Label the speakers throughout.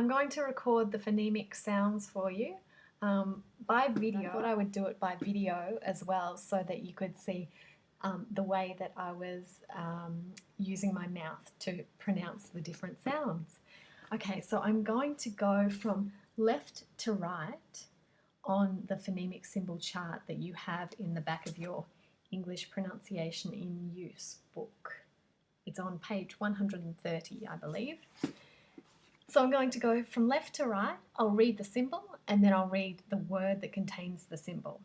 Speaker 1: I'm going to record the phonemic sounds for you by video. I thought I would do it by video as well so that you could see the way that I was using my mouth to pronounce the different sounds. Okay, so I'm going to go from left to right on the phonemic symbol chart that you have in the back of your English pronunciation in use book. It's on page 130, I believe. So I'm going to go from left to right. I'll read the symbol and then I'll read the word that contains the symbol.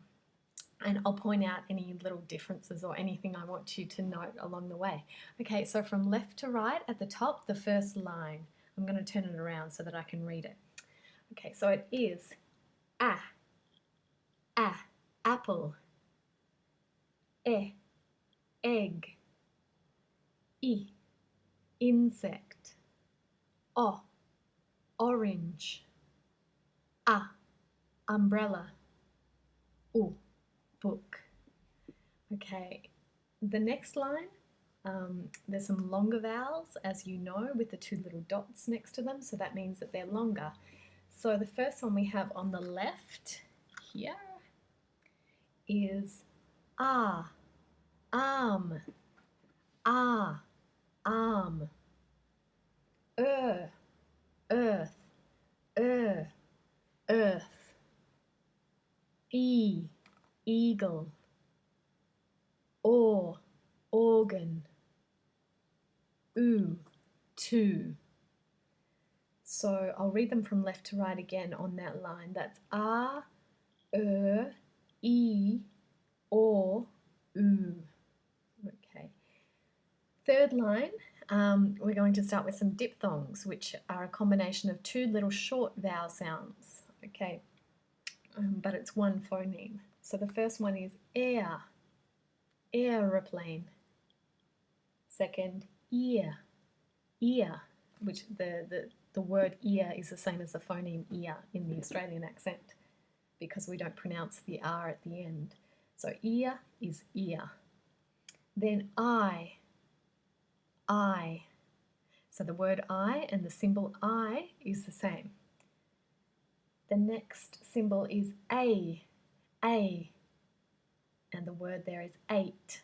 Speaker 1: And I'll point out any little differences or anything I want you to note along the way. Okay, so from left to right at the top, the first line. I'm going to turn it around so that I can read it. Okay, so it is apple, egg, insect, orange, umbrella, book. Okay, the next line, there's some longer vowels, as you know, with the two little dots next to them, so that means that they're longer. So the first one we have on the left here is arm, arm, earth, earth, eagle, organ, two. So I'll read them from left to right again on that line. That's Okay. Third line, we're going to start with some diphthongs, which are a combination of two little short vowel sounds. Okay, but it's one phoneme. So the first one is air, aeroplane. Second, ear, which the word ear is the same as the phoneme ear in the Australian accent because we don't pronounce the R at the end. So ear is ear. Then I. So the word I and the symbol I is the same. The next symbol is A, and the word there is eight.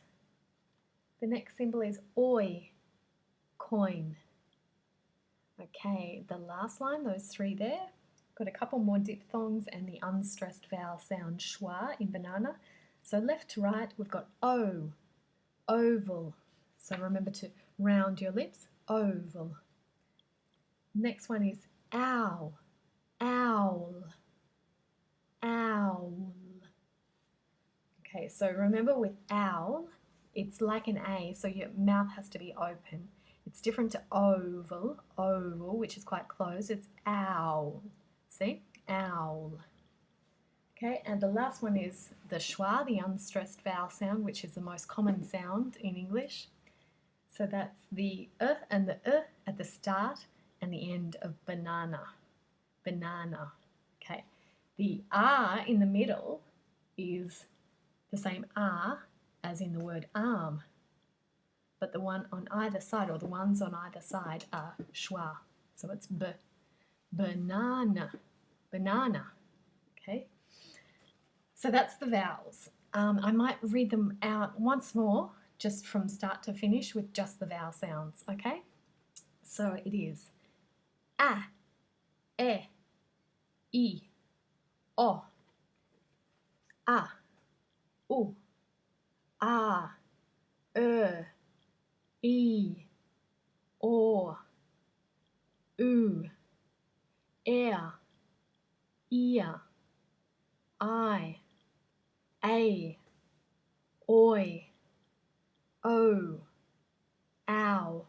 Speaker 1: The next symbol is oi, coin. Okay, the last line, those three there, got a couple more diphthongs and the unstressed vowel sound schwa in banana. So left to right, we've got O, oval. So remember to round your lips, oval. Next one is owl, owl. Okay, so remember with owl, it's like an A, so your mouth has to be open. It's different to oval, which is quite closed. It's owl. See? Owl. Okay, and the last one is the schwa, the unstressed vowel sound, which is the most common sound in English. So that's the and the at the start and the end of banana. Banana. Okay. The R in the middle is the same R as in the word arm, but the one on either side, or the ones on either side, are schwa. So it's banana, banana. Okay. So that's the vowels. I might read them out once more, just from start to finish with just the vowel sounds. Okay. So it is a, e, o, a, u, a, e, o, u, ear, ear, I, a, oi, o, ow,